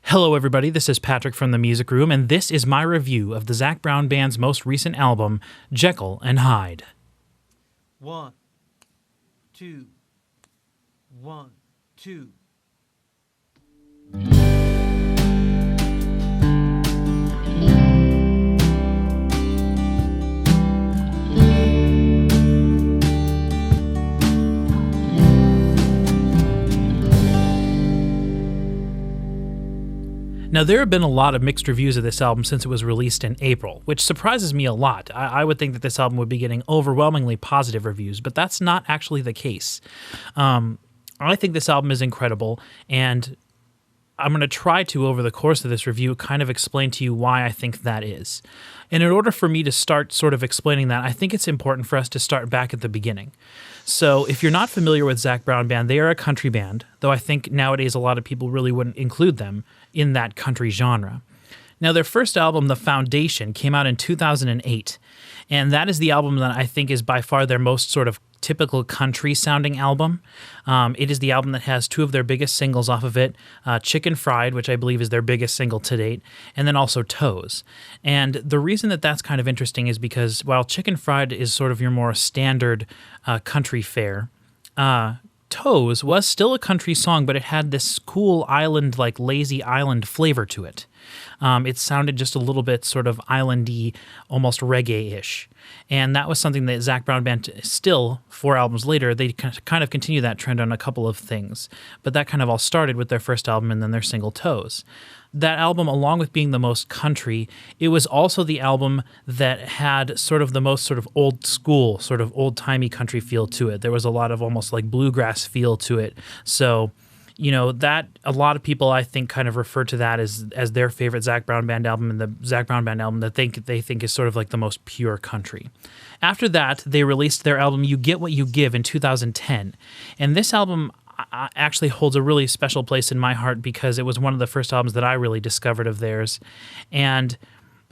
Hello, everybody. This is Patrick from the Music Room, and this is my review of the Zac Brown Band's most recent album, Jekyll and Hyde. 1, 2, 1, 2. Now, there have been a lot of mixed reviews of this album since it was released in April, which surprises me a lot. I would think that this album would be getting overwhelmingly positive reviews, but that's not actually the case. I think this album is incredible, and I'm going to try to, over the course of this review, kind of explain to you why I think that is. And in order for me to start sort of explaining that, I think it's important for us to start back at the beginning. So if you're not familiar with Zac Brown Band, they are a country band, though I think nowadays a lot of people really wouldn't include them in that country genre. Now, their first album, The Foundation, came out in 2008, and that is the album that I think is by far their most sort of typical country-sounding album. It is the album that has two of their biggest singles off of it, Chicken Fried, which I believe is their biggest single to date, and then also Toes. And the reason that that's kind of interesting is because while Chicken Fried is sort of your more standard country fare, Toes was still a country song, but it had this cool island, like lazy island flavor to it. It sounded just a little bit sort of islandy, almost reggae-ish. And that was something that Zac Brown Band still, 4 albums later, they kind of continue that trend on a couple of things. But that kind of all started with their first album and then their single Toes. That album, along with being the most country, it was also the album that had sort of the most sort of old school, sort of old-timey country feel to it. There was a lot of almost like bluegrass feel to it. So, you know, that a lot of people, I think, kind of refer to that as their favorite Zac Brown Band album, and the Zac Brown Band album that they think is sort of like the most pure country. After that, they released their album You Get What You Give in 2010. And this album actually holds a really special place in my heart because it was one of the first albums that I really discovered of theirs. And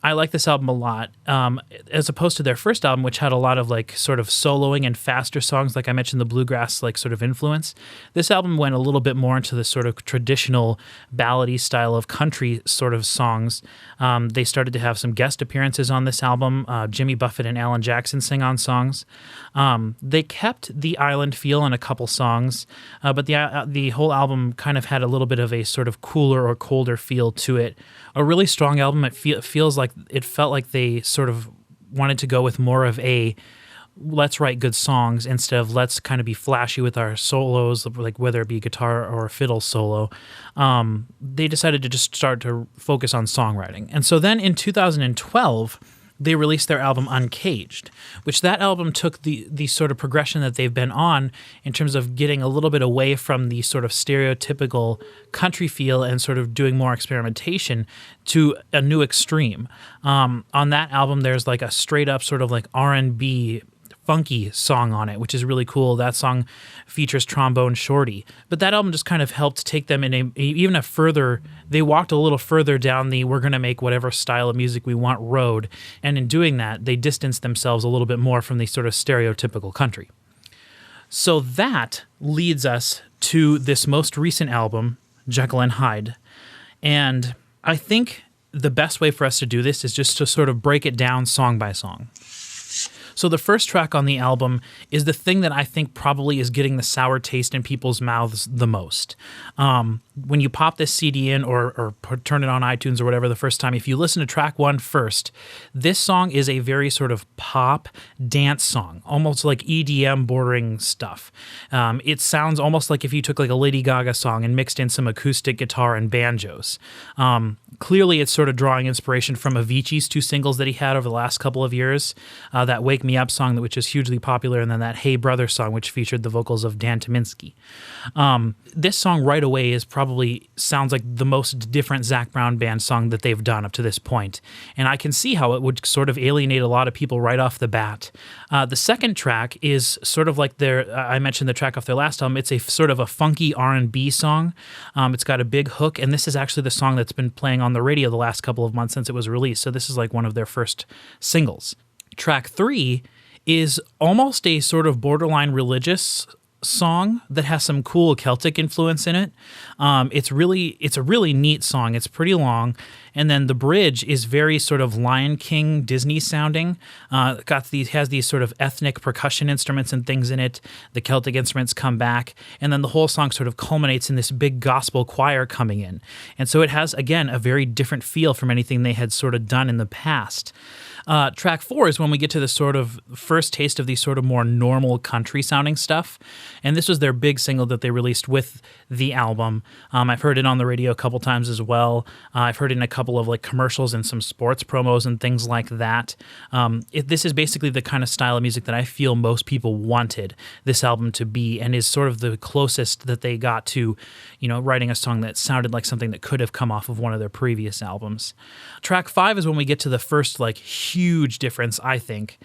I like this album a lot, as opposed to their first album, which had a lot of like sort of soloing and faster songs, like I mentioned, the bluegrass like sort of influence. This album went a little bit more into the sort of traditional ballady style of country sort of songs. They started to have some guest appearances on this album. Jimmy Buffett and Alan Jackson sing on songs. They kept the island feel in a couple songs, but the whole album kind of had a little bit of a sort of cooler or colder feel to it. A really strong album. It felt like they sort of wanted to go with more of a let's write good songs instead of let's kind of be flashy with our solos, like whether it be guitar or a fiddle solo. They decided to just start to focus on songwriting. And so then in 2012, they released their album Uncaged, which that album took the sort of progression that they've been on in terms of getting a little bit away from the sort of stereotypical country feel and sort of doing more experimentation to a new extreme. On that album, there's like a straight up sort of like R&B funky song on it, which is really cool. That song features Trombone Shorty. But that album just kind of helped take them in even a further, they walked a little further down the we're going to make whatever style of music we want road. And in doing that, they distanced themselves a little bit more from the sort of stereotypical country. So that leads us to this most recent album, Jekyll and Hyde. And I think the best way for us to do this is just to sort of break it down song by song. So the first track on the album is the thing that I think probably is getting the sour taste in people's mouths the most. When you pop this CD in or turn it on iTunes or whatever the first time, if you listen to track 1 first, this song is a very sort of pop dance song, almost like EDM bordering stuff. It sounds almost like if you took like a Lady Gaga song and mixed in some acoustic guitar and banjos. Clearly, it's sort of drawing inspiration from Avicii's 2 singles that he had over the last couple of years, that Wake Me Up song, which is hugely popular, and then that Hey Brother song, which featured the vocals of Dan Tyminski. This song right away probably sounds like the most different Zac Brown Band song that they've done up to this point, and I can see how it would sort of alienate a lot of people right off the bat. The second track is sort of like I mentioned the track off their last album. It's a sort of a funky R&B song. It's got a big hook, and this is actually the song that's been playing on the radio the last couple of months since it was released, so this is like one of their first singles. Track 3 is almost a sort of borderline religious song that has some cool Celtic influence in it. It's a really neat song. It's pretty long, and then the bridge is very sort of Lion King Disney sounding. Has these sort of ethnic percussion instruments and things in it. The Celtic instruments come back, and then the whole song sort of culminates in this big gospel choir coming in. And so it has, again, a very different feel from anything they had sort of done in the past. Track 4 is when we get to the sort of first taste of these sort of more normal country sounding stuff. And this was their big single that they released with the album. I've heard it on the radio a couple times as well. I've heard it in a couple of like commercials and some sports promos and things like that. This is basically the kind of style of music that I feel most people wanted this album to be, and is sort of the closest that they got to, writing a song that sounded like something that could have come off of one of their previous albums. Track 5 is when we get to the first like huge difference, I think.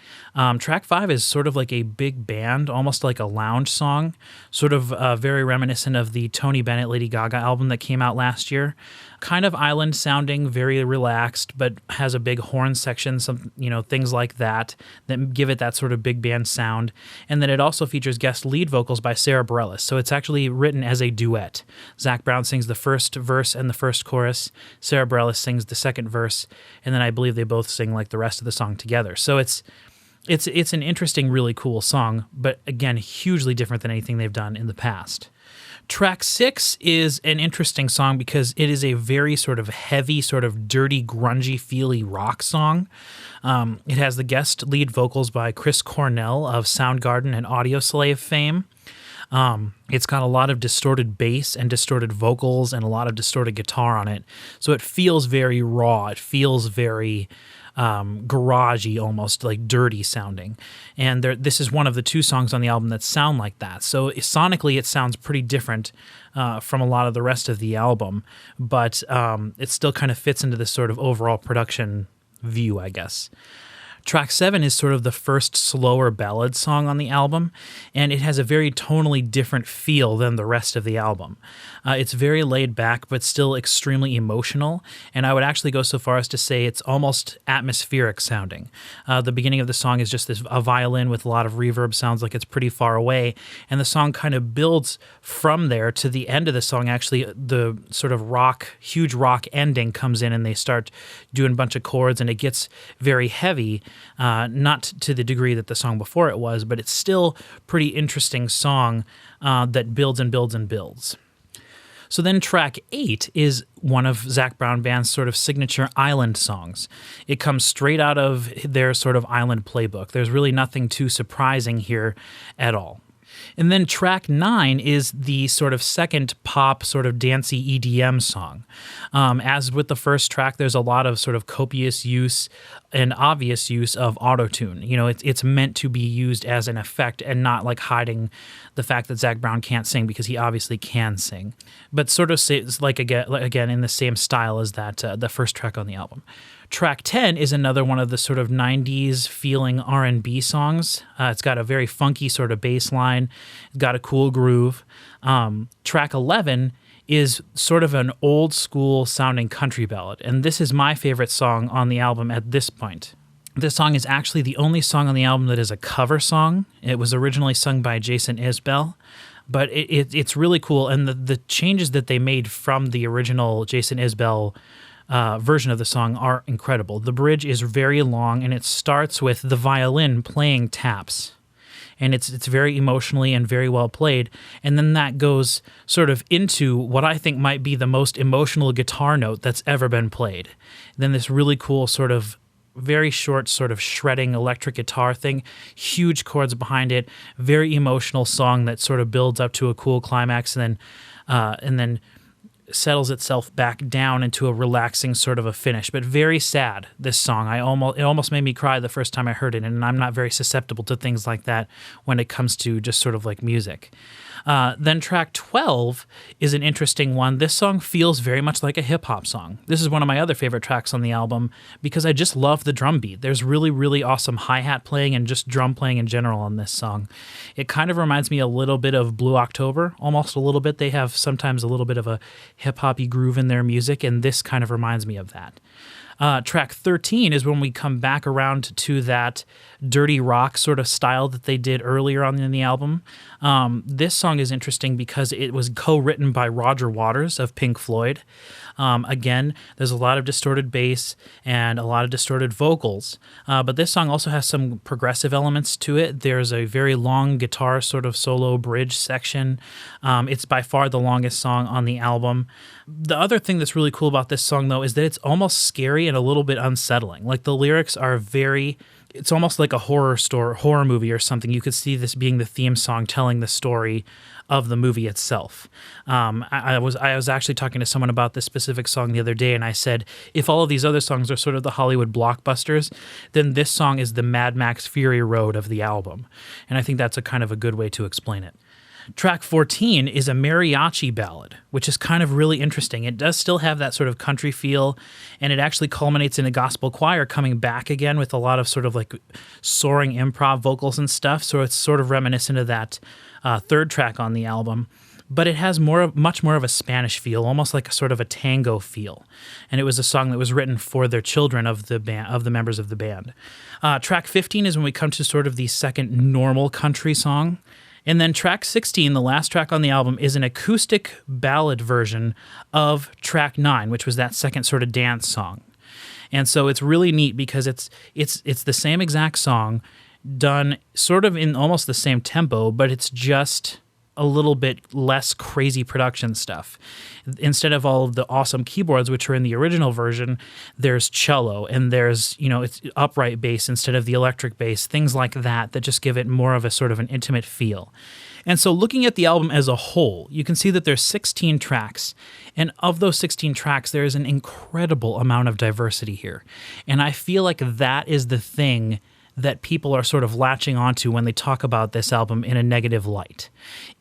Track 5 is sort of like a big band, almost like a lounge song, sort of very reminiscent of the Tony Bennett Lady Gaga album that came out last year. Kind of island sounding, very relaxed, but has a big horn section, some things like that give it that sort of big band sound. And then it also features guest lead vocals by Sarah Bareilles, so it's actually written as a duet. Zac Brown sings the first verse and the first chorus. Sarah Bareilles sings the second verse, and then I believe they both sing like the rest of the song together. So it's an interesting, really cool song, but again, hugely different than anything they've done in the past. Track 6 is an interesting song because it is a very sort of heavy, sort of dirty, grungy, feely rock song. It has the guest lead vocals by Chris Cornell of Soundgarden and Audioslave fame. It's got a lot of distorted bass and distorted vocals and a lot of distorted guitar on it. So it feels very raw. It feels very garagey, almost like dirty sounding. And this is one of the 2 songs on the album that sound like that. So sonically, it sounds pretty different from a lot of the rest of the album, but it still kind of fits into this sort of overall production view, I guess. Track 7 is sort of the first slower ballad song on the album, and it has a very tonally different feel than the rest of the album. It's very laid back, but still extremely emotional, and I would actually go so far as to say it's almost atmospheric sounding. The beginning of the song is just a violin with a lot of reverb, sounds like it's pretty far away, and the song kind of builds from there to the end of the song. Actually, the sort of huge rock ending comes in, and they start doing a bunch of chords, and it gets very heavy. Not to the degree that the song before it was, but it's still pretty interesting song that builds and builds and builds. So then track 8 is one of Zac Brown Band's sort of signature island songs. It comes straight out of their sort of island playbook. There's really nothing too surprising here at all. And then track 9 is the sort of second pop, sort of dancey EDM song. As with the first track, there's a lot of sort of copious use and obvious use of autotune. It's meant to be used as an effect and not like hiding the fact that Zac Brown can't sing, because he obviously can sing. But sort of like again in the same style as that the first track on the album. Track 10 is another one of the sort of 90s feeling R&B songs. It's got a very funky sort of bass line. It's got a cool groove. Track 11 is sort of an old school sounding country ballad, and this is my favorite song on the album at this point. This song is actually the only song on the album that is a cover song. It was originally sung by Jason Isbell, but it's really cool, and the changes that they made from the original Jason Isbell version of the song are incredible. The bridge is very long, and it starts with the violin playing taps. And it's very emotionally and very well played. And then that goes sort of into what I think might be the most emotional guitar note that's ever been played. Then this really cool sort of very short sort of shredding electric guitar thing, huge chords behind it, very emotional song that sort of builds up to a cool climax and then settles itself back down into a relaxing sort of a finish, but very sad, this song. It almost made me cry the first time I heard it, and I'm not very susceptible to things like that when it comes to just sort of like music. Then track 12 is an interesting one. This song feels very much like a hip-hop song. This is one of my other favorite tracks on the album because I just love the drum beat. There's really, really awesome hi-hat playing and just drum playing in general on this song. It kind of reminds me a little bit of Blue October, almost a little bit. They have sometimes a little bit of a hip-hop-y groove in their music, and this kind of reminds me of that. Track 13 is when we come back around to that dirty rock sort of style that they did earlier on in the album. This song is interesting because it was co-written by Roger Waters of Pink Floyd. Again, there's a lot of distorted bass and a lot of distorted vocals, but this song also has some progressive elements to it. There's a very long guitar sort of solo bridge section. It's by far the longest song on the album. The other thing that's really cool about this song, though, is that it's almost scary and a little bit unsettling. Like, the lyrics are it's almost like a horror movie or something. You could see this being the theme song telling the story of the movie itself. I was actually talking to someone about this specific song the other day, and I said, if all of these other songs are sort of the Hollywood blockbusters, then this song is the Mad Max Fury Road of the album. And I think that's a kind of a good way to explain it. Track 14 is a mariachi ballad, which is kind of really interesting. It does still have that sort of country feel, and it actually culminates in a gospel choir coming back again with a lot of sort of like soaring improv vocals and stuff. So it's sort of reminiscent of that third track on the album. But it has much more of a Spanish feel, almost like a sort of a tango feel. And it was a song that was written for their children of the members of the band. Track 15 is when we come to sort of the second normal country song. And then track 16, the last track on the album, is an acoustic ballad version of track 9, which was that second sort of dance song. And so it's really neat because it's the same exact song done sort of in almost the same tempo, but it's just a little bit less crazy production stuff. Instead of all of the awesome keyboards, which are in the original version, there's cello and there's, it's upright bass instead of the electric bass, things like that just give it more of a sort of an intimate feel. And so looking at the album as a whole, you can see that there's 16 tracks. And of those 16 tracks, there is an incredible amount of diversity here. And I feel like that is the thing that people are sort of latching onto when they talk about this album in a negative light.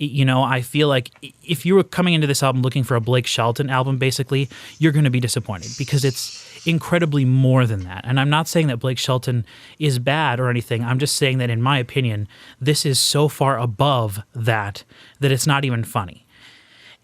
I feel like if you were coming into this album looking for a Blake Shelton album, basically, you're going to be disappointed because it's incredibly more than that. And I'm not saying that Blake Shelton is bad or anything. I'm just saying that, in my opinion, this is so far above that it's not even funny.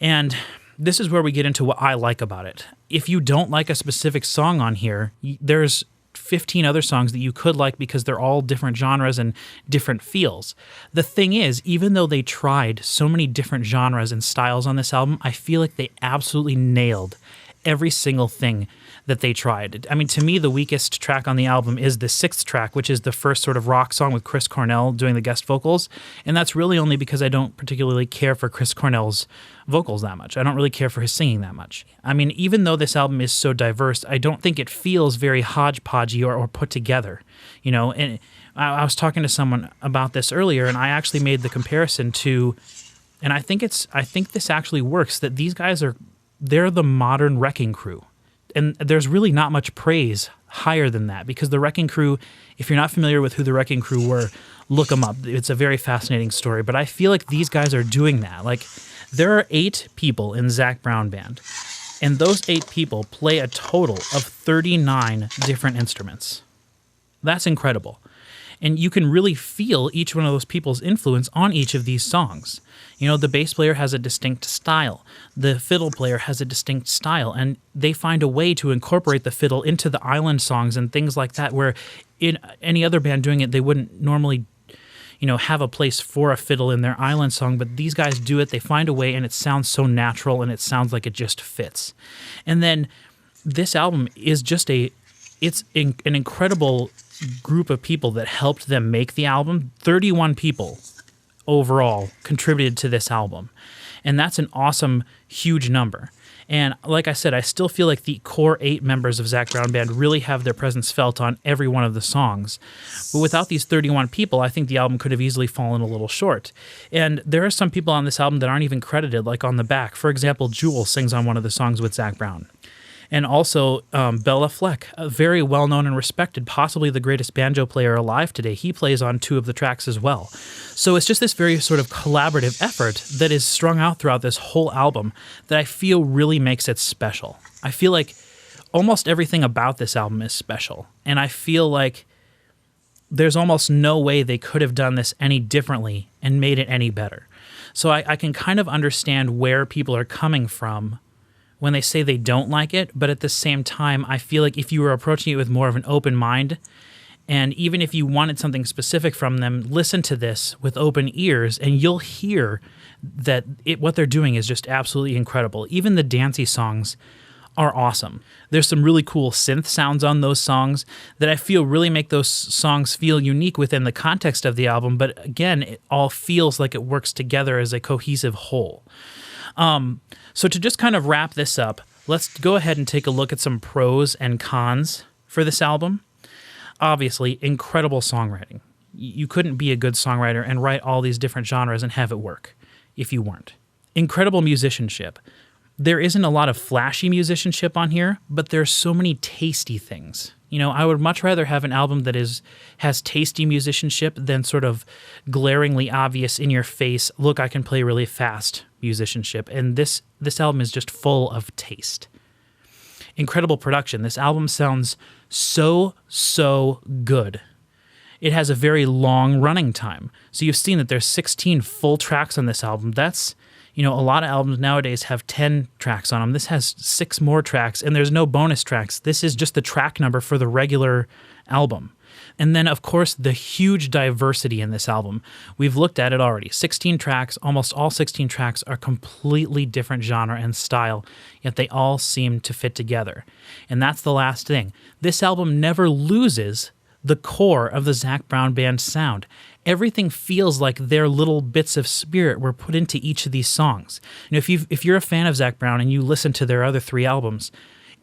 And this is where we get into what I like about it. If you don't like a specific song on here, there's 15 other songs that you could like because they're all different genres and different feels. The thing is, even though they tried so many different genres and styles on this album, I feel like they absolutely nailed every single thing that they tried. I mean, to me, the weakest track on the album is the 6th track, which is the first sort of rock song with Chris Cornell doing the guest vocals. And that's really only because I don't particularly care for Chris Cornell's vocals that much. I don't really care for his singing that much. I mean, even though this album is so diverse, I don't think it feels very hodgepodgey or put together, And I was talking to someone about this earlier, and I actually made the comparison to, and I think this actually works, that these guys they're the modern Wrecking Crew. And there's really not much praise higher than that because the Wrecking Crew, if you're not familiar with who the Wrecking Crew were, look them up. It's a very fascinating story. But I feel like these guys are doing that. Like, there are 8 people in Zac Brown Band, and those 8 people play a total of 39 different instruments. That's incredible. And you can really feel each one of those people's influence on each of these songs. The bass player has a distinct style. The fiddle player has a distinct style. And they find a way to incorporate the fiddle into the island songs and things like that, where in any other band doing it, they wouldn't normally, have a place for a fiddle in their island song. But these guys do it. They find a way, and it sounds so natural, and it sounds like it just fits. And then this album is just an incredible group of people that helped them make the album. 31 people overall contributed to this album. And that's an awesome, huge number. And like I said, I still feel like the core 8 members of Zac Brown Band really have their presence felt on every one of the songs. But without these 31 people, I think the album could have easily fallen a little short. And there are some people on this album that aren't even credited, like on the back. For example, Jewel sings on one of the songs with Zac Brown. And also Bela Fleck, a very well-known and respected, possibly the greatest banjo player alive today. He plays on 2 of the tracks as well. So it's just this very sort of collaborative effort that is strung out throughout this whole album that I feel really makes it special. I feel like almost everything about this album is special. And I feel like there's almost no way they could have done this any differently and made it any better. So I can kind of understand where people are coming from when they say they don't like it, but at the same time, I feel like if you were approaching it with more of an open mind, and even if you wanted something specific from them, listen to this with open ears, and you'll hear that what they're doing is just absolutely incredible. Even the dancey songs are awesome. There's some really cool synth sounds on those songs that I feel really make those songs feel unique within the context of the album, but again, it all feels like it works together as a cohesive whole. So to just kind of wrap this up, let's go ahead and take a look at some pros and cons for this album. Obviously, incredible songwriting. You couldn't be a good songwriter and write all these different genres and have it work if you weren't. Incredible musicianship. There isn't a lot of flashy musicianship on here, but there's so many tasty things. You know, I would much rather have an album that has tasty musicianship than sort of glaringly obvious in your face, look, I can play really fast musicianship. And this album is just full of taste. Incredible production. This album sounds so good. It has a very long running time. So you've seen that there's 16 full tracks on this album. That's, a lot of albums nowadays have 10 tracks on them. This has 6 more tracks, and there's no bonus tracks. This is just the track number for the regular album. And then, of course, the huge diversity in this album. We've looked at it already. 16 tracks, almost all 16 tracks are completely different genre and style, yet they all seem to fit together. And that's the last thing. This album never loses the core of the Zac Brown Band sound. Everything feels like their little bits of spirit were put into each of these songs. If you're a fan of Zac Brown and you listen to their other 3 albums,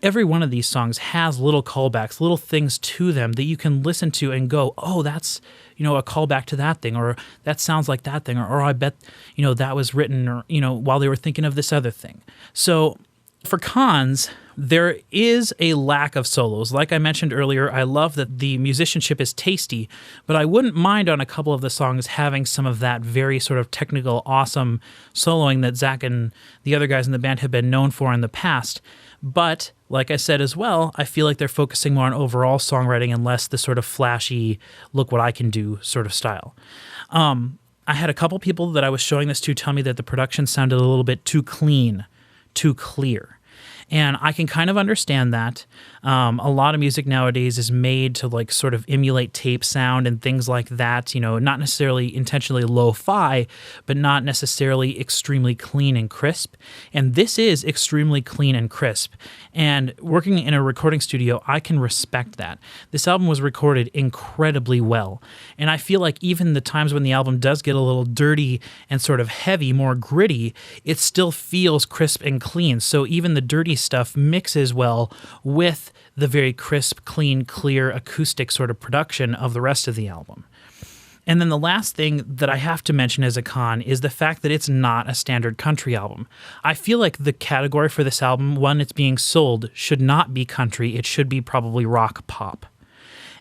every one of these songs has little callbacks, little things to them that you can listen to and go, oh, that's, a callback to that thing, or that sounds like that thing, or I bet, that was written, or, while they were thinking of this other thing. So for cons, there is a lack of solos. Like I mentioned earlier, I love that the musicianship is tasty, but I wouldn't mind on a couple of the songs having some of that very sort of technical, awesome soloing that Zac and the other guys in the band have been known for in the past. But like I said as well, I feel like they're focusing more on overall songwriting and less the sort of flashy, look what I can do sort of style. I had a couple people that I was showing this to tell me that the production sounded a little bit too clean, too clear. And I can kind of understand that. A lot of music nowadays is made to like sort of emulate tape sound and things like that, not necessarily intentionally lo-fi, but not necessarily extremely clean and crisp. And this is extremely clean and crisp. And working in a recording studio, I can respect that. This album was recorded incredibly well. And I feel like even the times when the album does get a little dirty and sort of heavy, more gritty, it still feels crisp and clean. So even the dirty stuff mixes well with the very crisp, clean, clear, acoustic sort of production of the rest of the album. And then the last thing that I have to mention as a con is the fact that it's not a standard country album. I feel like the category for this album, when it's being sold, should not be country. It should be probably rock pop.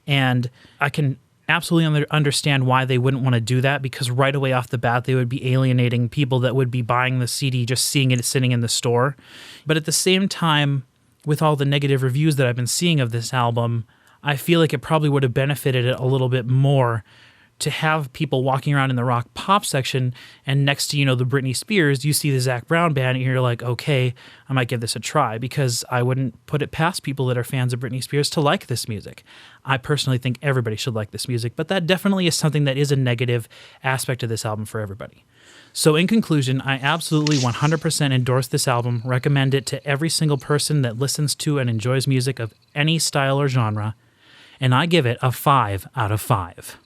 And I can absolutely understand why they wouldn't want to do that, because right away off the bat, they would be alienating people that would be buying the CD just seeing it sitting in the store. But at the same time, with all the negative reviews that I've been seeing of this album, I feel like it probably would have benefited it a little bit more to have people walking around in the rock pop section, and next to, the Britney Spears, you see the Zac Brown Band, and you're like, okay, I might give this a try, because I wouldn't put it past people that are fans of Britney Spears to like this music. I personally think everybody should like this music, but that definitely is something that is a negative aspect of this album for everybody. So in conclusion, I absolutely 100% endorse this album, recommend it to every single person that listens to and enjoys music of any style or genre, and I give it a 5 out of 5.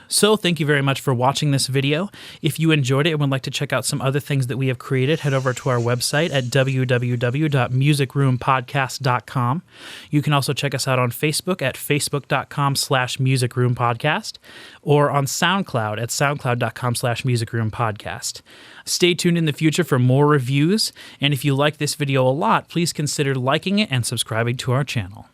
So thank you very much for watching this video. If you enjoyed it and would like to check out some other things that we have created, head over to our website at www.musicroompodcast.com. You can also check us out on Facebook at facebook.com/musicroompodcast or on SoundCloud at soundcloud.com/musicroompodcast. Stay tuned in the future for more reviews, and if you like this video a lot, please consider liking it and subscribing to our channel.